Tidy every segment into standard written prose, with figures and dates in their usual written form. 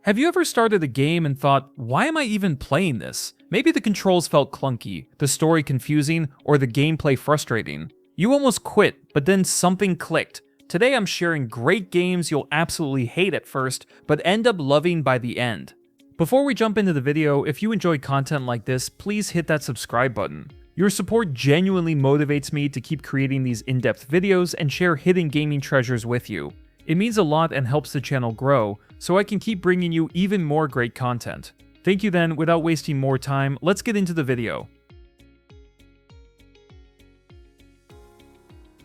Have you ever started a game and thought, why am I even playing this? Maybe the controls felt clunky, the story confusing, or the gameplay frustrating. You almost quit, but then something clicked. Today I'm sharing great games you'll absolutely hate at first, but end up loving by the end. Before we jump into the video, if you enjoy content like this, please hit that subscribe button. Your support genuinely motivates me to keep creating these in-depth videos and share hidden gaming treasures with you. It means a lot and helps the channel grow, so I can keep bringing you even more great content. Thank you then, without wasting more time, let's get into the video.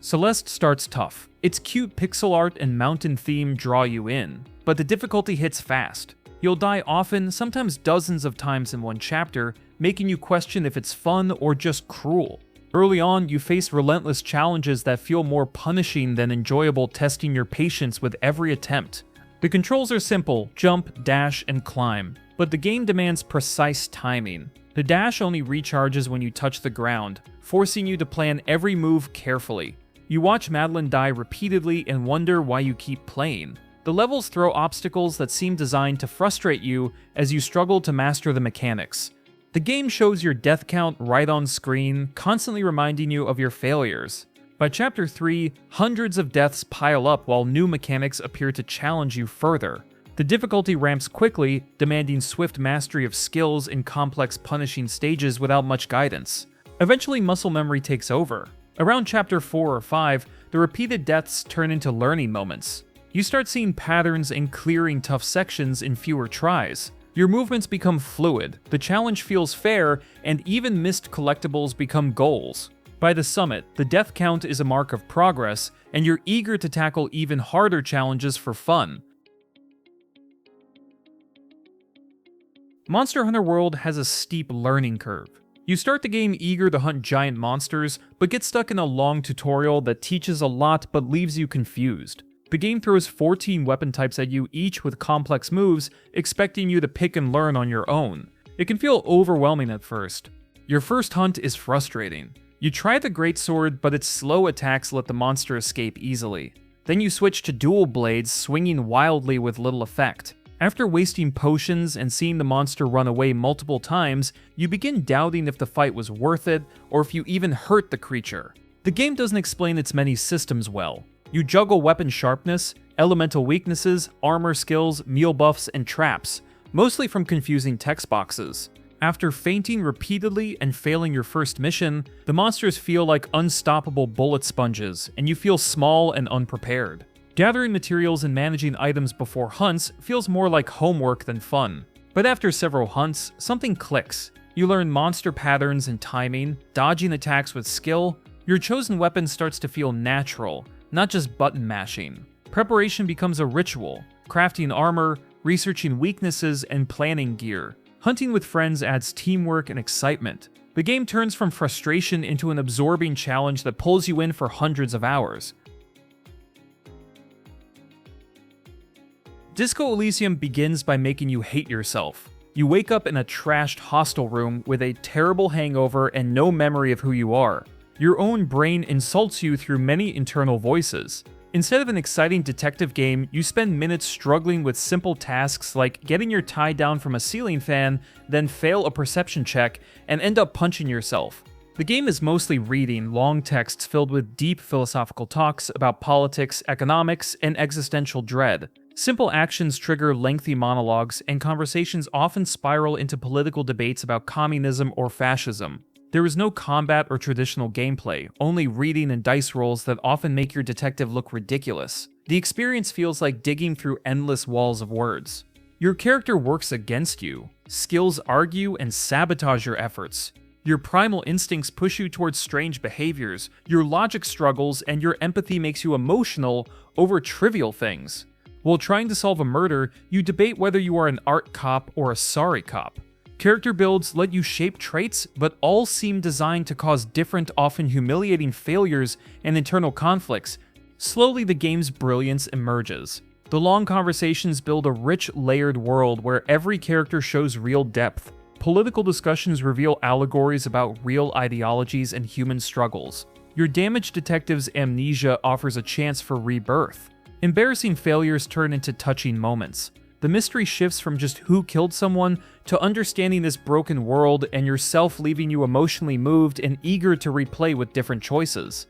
Celest starts tough. Its cute pixel art and mountain theme draw you in, but the difficulty hits fast. You'll die often, sometimes dozens of times in one chapter, making you question if it's fun or just cruel. Early on, you face relentless challenges that feel more punishing than enjoyable, testing your patience with every attempt. The controls are simple: jump, dash, and climb, but the game demands precise timing. The dash only recharges when you touch the ground, forcing you to plan every move carefully. You watch Madeline die repeatedly and wonder why you keep playing. The levels throw obstacles that seem designed to frustrate you as you struggle to master the mechanics. The game shows your death count right on screen, constantly reminding you of your failures. By Chapter 3, hundreds of deaths pile up while new mechanics appear to challenge you further. The difficulty ramps quickly, demanding swift mastery of skills in complex punishing stages without much guidance. Eventually, muscle memory takes over. Around Chapter 4 or 5, the repeated deaths turn into learning moments. You start seeing patterns and clearing tough sections in fewer tries. Your movements become fluid, the challenge feels fair, and even missed collectibles become goals. By the summit, the death count is a mark of progress, and you're eager to tackle even harder challenges for fun. Monster Hunter World has a steep learning curve. You start the game eager to hunt giant monsters, but get stuck in a long tutorial that teaches a lot but leaves you confused. The game throws 14 weapon types at you, each with complex moves, expecting you to pick and learn on your own. It can feel overwhelming at first. Your first hunt is frustrating. You try the greatsword, but its slow attacks let the monster escape easily. Then you switch to dual blades, swinging wildly with little effect. After wasting potions and seeing the monster run away multiple times, you begin doubting if the fight was worth it, or if you even hurt the creature. The game doesn't explain its many systems well. You juggle weapon sharpness, elemental weaknesses, armor skills, meal buffs, and traps, mostly from confusing text boxes. After fainting repeatedly and failing your first mission, the monsters feel like unstoppable bullet sponges, and you feel small and unprepared. Gathering materials and managing items before hunts feels more like homework than fun. But after several hunts, something clicks. You learn monster patterns and timing, dodging attacks with skill. Your chosen weapon starts to feel natural, not just button mashing. Preparation becomes a ritual, crafting armor, researching weaknesses, and planning gear. Hunting with friends adds teamwork and excitement. The game turns from frustration into an absorbing challenge that pulls you in for hundreds of hours. Disco Elysium begins by making you hate yourself. You wake up in a trashed hostel room with a terrible hangover and no memory of who you are. Your own brain insults you through many internal voices. Instead of an exciting detective game, you spend minutes struggling with simple tasks like getting your tie down from a ceiling fan, then fail a perception check, and end up punching yourself. The game is mostly reading long texts filled with deep philosophical talks about politics, economics, and existential dread. Simple actions trigger lengthy monologues, and conversations often spiral into political debates about communism or fascism. There is no combat or traditional gameplay, only reading and dice rolls that often make your detective look ridiculous. The experience feels like digging through endless walls of words. Your character works against you. Skills argue and sabotage your efforts. Your primal instincts push you towards strange behaviors, your logic struggles, and your empathy makes you emotional over trivial things. While trying to solve a murder, you debate whether you are an art cop or a sorry cop. Character builds let you shape traits, but all seem designed to cause different, often humiliating failures and internal conflicts. Slowly, the game's brilliance emerges. The long conversations build a rich, layered world where every character shows real depth. Political discussions reveal allegories about real ideologies and human struggles. Your damaged detective's amnesia offers a chance for rebirth. Embarrassing failures turn into touching moments. The mystery shifts from just who killed someone to understanding this broken world and yourself, leaving you emotionally moved and eager to replay with different choices.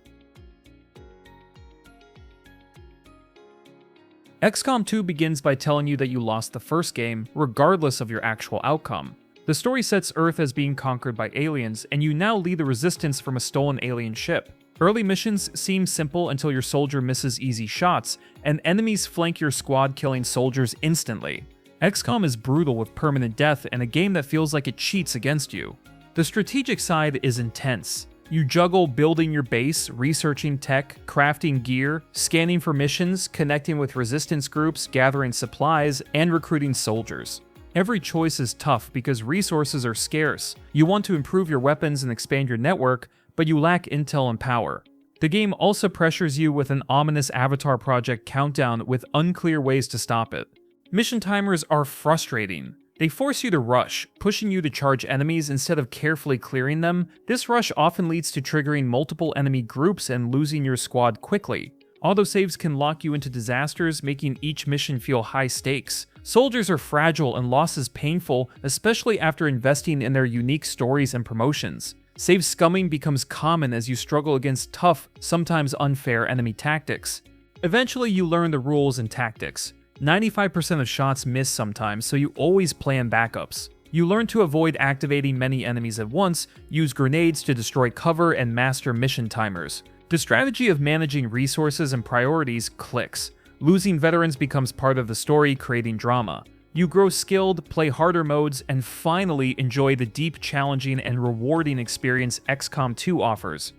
XCOM 2 begins by telling you that you lost the first game, regardless of your actual outcome. The story sets Earth as being conquered by aliens, and you now lead the resistance from a stolen alien ship. Early missions seem simple until your soldier misses easy shots, and enemies flank your squad, killing soldiers instantly. XCOM is brutal with permanent death and a game that feels like it cheats against you. The strategic side is intense. You juggle building your base, researching tech, crafting gear, scanning for missions, connecting with resistance groups, gathering supplies, and recruiting soldiers. Every choice is tough because resources are scarce. You want to improve your weapons and expand your network, but you lack intel and power. The game also pressures you with an ominous Avatar project countdown with unclear ways to stop it. Mission timers are frustrating. They force you to rush, pushing you to charge enemies instead of carefully clearing them. This rush often leads to triggering multiple enemy groups and losing your squad quickly. Autosaves can lock you into disasters, making each mission feel high stakes. Soldiers are fragile and loss is painful, especially after investing in their unique stories and promotions. Save scumming becomes common as you struggle against tough, sometimes unfair enemy tactics. Eventually you learn the rules and tactics. 95% of shots miss sometimes, so you always plan backups. You learn to avoid activating many enemies at once, use grenades to destroy cover, and master mission timers. The strategy of managing resources and priorities clicks. Losing veterans becomes part of the story, creating drama. You grow skilled, play harder modes, and finally enjoy the deep, challenging, and rewarding experience XCOM 2 offers.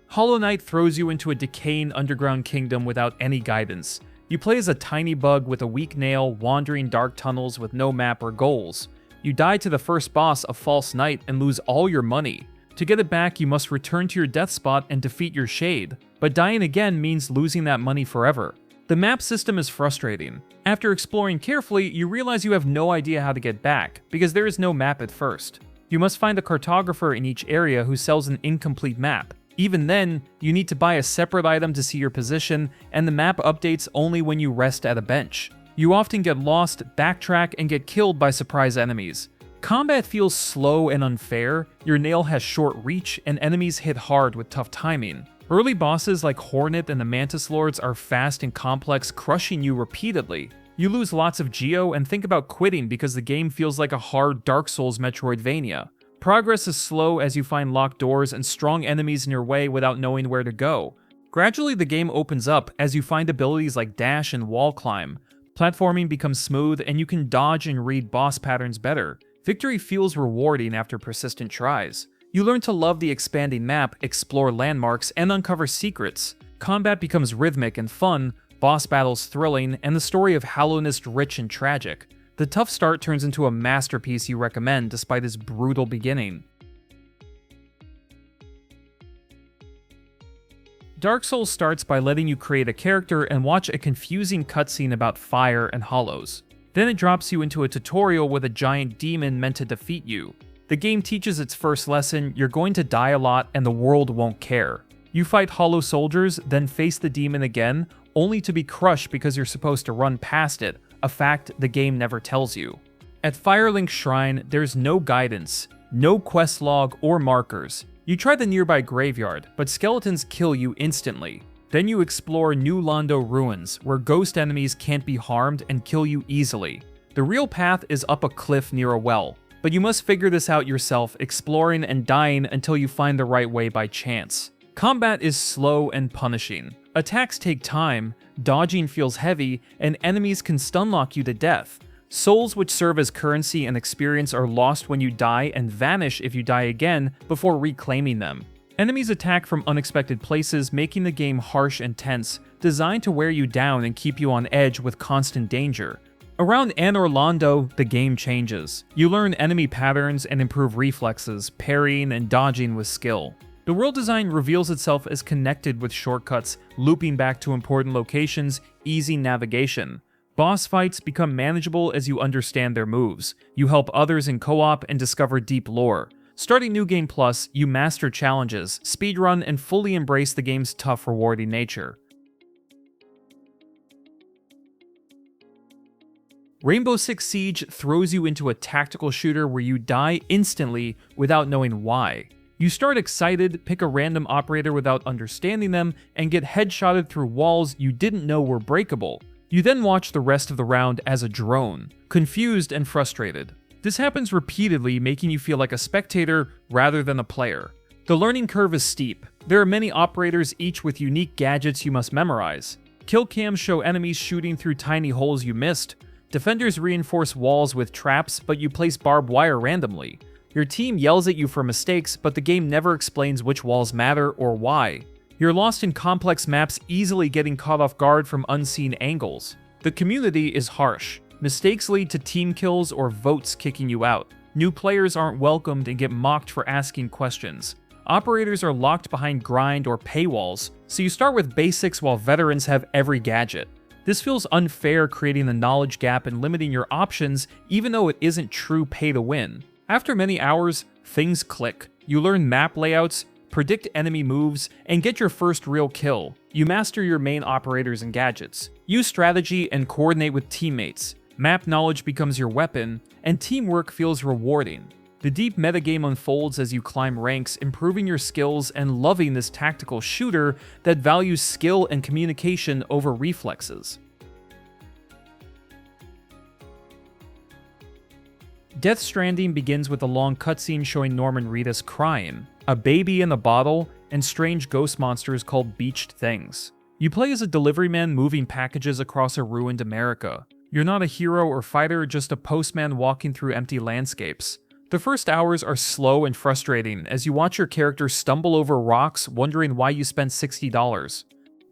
Hollow Knight throws you into a decaying underground kingdom without any guidance. You play as a tiny bug with a weak nail, wandering dark tunnels with no map or goals. You die to the first boss, a false knight, and lose all your money. To get it back, you must return to your death spot and defeat your shade, but dying again means losing that money forever. The map system is frustrating. After exploring carefully, you realize you have no idea how to get back, because there is no map at first. You must find a cartographer in each area who sells an incomplete map. Even then, you need to buy a separate item to see your position, and the map updates only when you rest at a bench. You often get lost, backtrack, and get killed by surprise enemies. Combat feels slow and unfair, your nail has short reach, and enemies hit hard with tough timing. Early bosses like Hornet and the Mantis Lords are fast and complex, crushing you repeatedly. You lose lots of geo and think about quitting because the game feels like a hard Dark Souls Metroidvania. Progress is slow as you find locked doors and strong enemies in your way without knowing where to go. Gradually the game opens up as you find abilities like dash and wall climb. Platforming becomes smooth and you can dodge and read boss patterns better. Victory feels rewarding after persistent tries. You learn to love the expanding map, explore landmarks, and uncover secrets. Combat becomes rhythmic and fun, boss battles thrilling, and the story of Hallownest rich and tragic. The tough start turns into a masterpiece you recommend despite its brutal beginning. Dark Souls starts by letting you create a character and watch a confusing cutscene about fire and hollows. Then it drops you into a tutorial with a giant demon meant to defeat you. The game teaches its first lesson: you're going to die a lot and the world won't care. You fight hollow soldiers, then face the demon again, only to be crushed because you're supposed to run past it, a fact the game never tells you. At Firelink Shrine, there's no guidance, no quest log or markers. You try the nearby graveyard, but skeletons kill you instantly. Then you explore New Londo Ruins, where ghost enemies can't be harmed and kill you easily. The real path is up a cliff near a well, but you must figure this out yourself, exploring and dying until you find the right way by chance. Combat is slow and punishing. Attacks take time, dodging feels heavy, and enemies can stunlock you to death. Souls which serve as currency and experience are lost when you die and vanish if you die again before reclaiming them. Enemies attack from unexpected places, making the game harsh and tense, designed to wear you down and keep you on edge with constant danger. Around Anor Londo, the game changes. You learn enemy patterns and improve reflexes, parrying and dodging with skill. The world design reveals itself as connected with shortcuts, looping back to important locations, easing navigation. Boss fights become manageable as you understand their moves. You help others in co-op and discover deep lore. Starting New Game Plus, you master challenges, speedrun, and fully embrace the game's tough, rewarding nature. Rainbow Six Siege throws you into a tactical shooter where you die instantly without knowing why. You start excited, pick a random operator without understanding them, and get headshotted through walls you didn't know were breakable. You then watch the rest of the round as a drone, confused and frustrated. This happens repeatedly, making you feel like a spectator rather than a player. The learning curve is steep. There are many operators, each with unique gadgets you must memorize. Kill cams show enemies shooting through tiny holes you missed. Defenders reinforce walls with traps, but you place barbed wire randomly. Your team yells at you for mistakes, but the game never explains which walls matter or why. You're lost in complex maps, easily getting caught off guard from unseen angles. The community is harsh. Mistakes lead to team kills or votes kicking you out. New players aren't welcomed and get mocked for asking questions. Operators are locked behind grind or paywalls, so you start with basics while veterans have every gadget. This feels unfair, creating a knowledge gap and limiting your options, even though it isn't true pay to win. After many hours, things click. You learn map layouts, predict enemy moves, and get your first real kill. You master your main operators and gadgets. Use strategy and coordinate with teammates. Map knowledge becomes your weapon, and teamwork feels rewarding. The deep metagame unfolds as you climb ranks, improving your skills and loving this tactical shooter that values skill and communication over reflexes. Death Stranding begins with a long cutscene showing Norman Reedus crying, a baby in a bottle, and strange ghost monsters called beached things. You play as a delivery man moving packages across a ruined America. You're not a hero or fighter, just a postman walking through empty landscapes. The first hours are slow and frustrating as you watch your character stumble over rocks, wondering why you spent $60.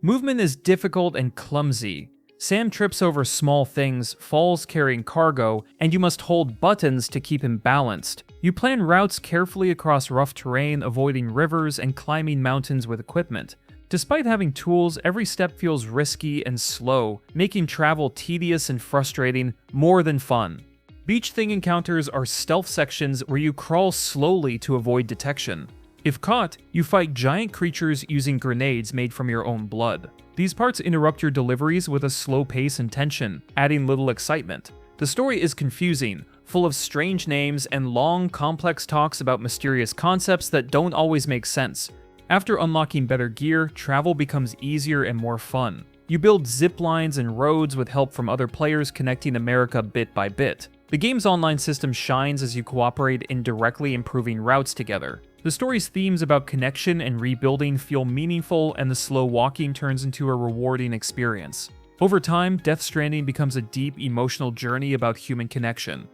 Movement is difficult and clumsy. Sam trips over small things, falls carrying cargo, and you must hold buttons to keep him balanced. You plan routes carefully across rough terrain, avoiding rivers and climbing mountains with equipment. Despite having tools, every step feels risky and slow, making travel tedious and frustrating more than fun. Beach Thing encounters are stealth sections where you crawl slowly to avoid detection. If caught, you fight giant creatures using grenades made from your own blood. These parts interrupt your deliveries with a slow pace and tension, adding little excitement. The story is confusing, full of strange names and long, complex talks about mysterious concepts that don't always make sense. After unlocking better gear, travel becomes easier and more fun. You build zip lines and roads with help from other players, connecting America bit by bit. The game's online system shines as you cooperate in directly improving routes together. The story's themes about connection and rebuilding feel meaningful, and the slow walking turns into a rewarding experience. Over time, Death Stranding becomes a deep, emotional journey about human connection.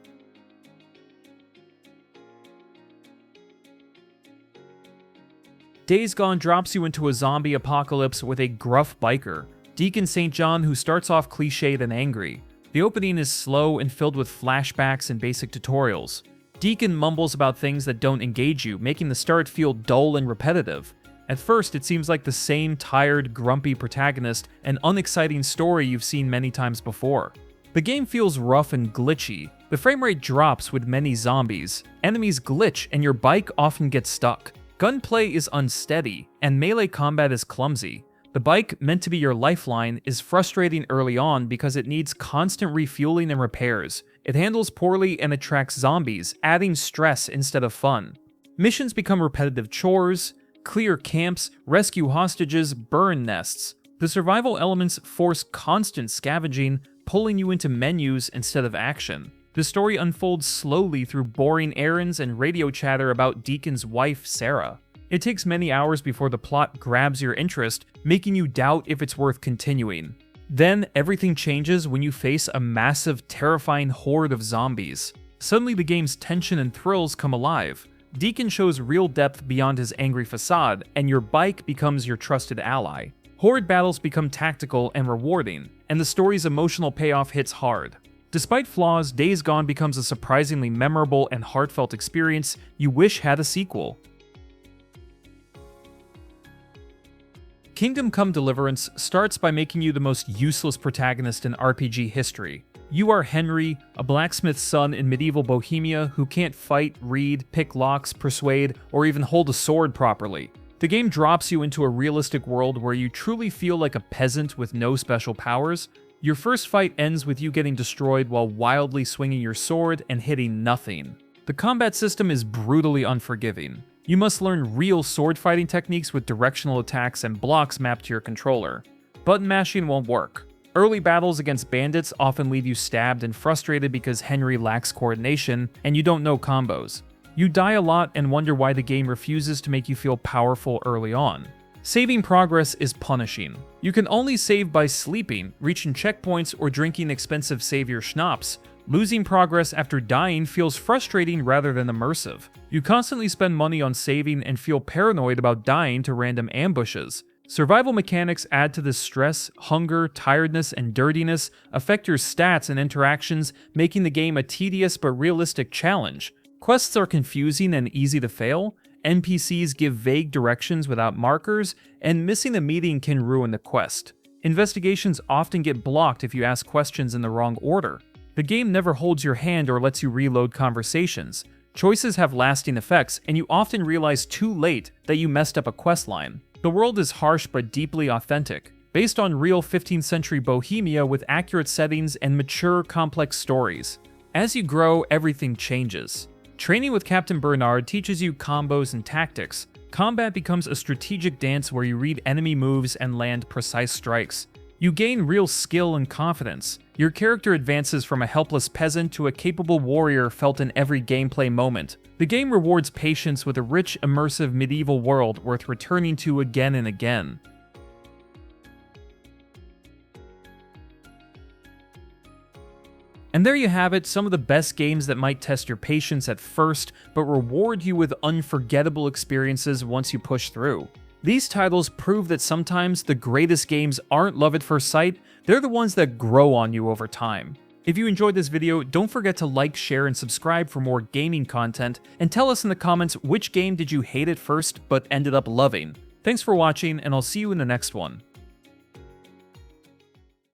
Days Gone drops you into a zombie apocalypse with a gruff biker, Deacon St. John, who starts off cliched and angry. The opening is slow and filled with flashbacks and basic tutorials. Deacon mumbles about things that don't engage you, making the start feel dull and repetitive. At first, it seems like the same tired, grumpy protagonist and unexciting story you've seen many times before. The game feels rough and glitchy. The frame rate drops with many zombies. Enemies glitch and your bike often gets stuck. Gunplay is unsteady, and melee combat is clumsy. The bike, meant to be your lifeline, is frustrating early on because it needs constant refueling and repairs. It handles poorly and attracts zombies, adding stress instead of fun. Missions become repetitive chores: clear camps, rescue hostages, burn nests. The survival elements force constant scavenging, pulling you into menus instead of action. The story unfolds slowly through boring errands and radio chatter about Deacon's wife, Sarah. It takes many hours before the plot grabs your interest, making you doubt if it's worth continuing. Then, everything changes when you face a massive, terrifying horde of zombies. Suddenly, the game's tension and thrills come alive. Deacon shows real depth beyond his angry facade, and your bike becomes your trusted ally. Horde battles become tactical and rewarding, and the story's emotional payoff hits hard. Despite flaws, Days Gone becomes a surprisingly memorable and heartfelt experience you wish had a sequel. Kingdom Come: Deliverance starts by making you the most useless protagonist in RPG history. You are Henry, a blacksmith's son in medieval Bohemia who can't fight, read, pick locks, persuade, or even hold a sword properly. The game drops you into a realistic world where you truly feel like a peasant with no special powers. Your first fight ends with you getting destroyed while wildly swinging your sword and hitting nothing. The combat system is brutally unforgiving. You must learn real sword fighting techniques with directional attacks and blocks mapped to your controller. Button mashing won't work. Early battles against bandits often leave you stabbed and frustrated because Henry lacks coordination and you don't know combos. You die a lot and wonder why the game refuses to make you feel powerful early on. Saving progress is punishing. You can only save by sleeping, reaching checkpoints, or drinking expensive savior schnapps. Losing progress after dying feels frustrating rather than immersive. You constantly spend money on saving and feel paranoid about dying to random ambushes. Survival mechanics add to this stress, hunger, tiredness, and dirtiness, affect your stats and interactions, making the game a tedious but realistic challenge. Quests are confusing and easy to fail, NPCs give vague directions without markers, and missing a meeting can ruin the quest. Investigations often get blocked if you ask questions in the wrong order. The game never holds your hand or lets you reload conversations. Choices have lasting effects, and you often realize too late that you messed up a questline. The world is harsh but deeply authentic, based on real 15th century Bohemia with accurate settings and mature, complex stories. As you grow, everything changes. Training with Captain Bernard teaches you combos and tactics. Combat becomes a strategic dance where you read enemy moves and land precise strikes. You gain real skill and confidence. Your character advances from a helpless peasant to a capable warrior felt in every gameplay moment. The game rewards patience with a rich, immersive medieval world worth returning to again and again. And there you have it, some of the best games that might test your patience at first, but reward you with unforgettable experiences once you push through. These titles prove that sometimes the greatest games aren't love at first sight, they're the ones that grow on you over time. If you enjoyed this video, don't forget to like, share, and subscribe for more gaming content, and tell us in the comments which game did you hate at first but ended up loving. Thanks for watching, and I'll see you in the next one.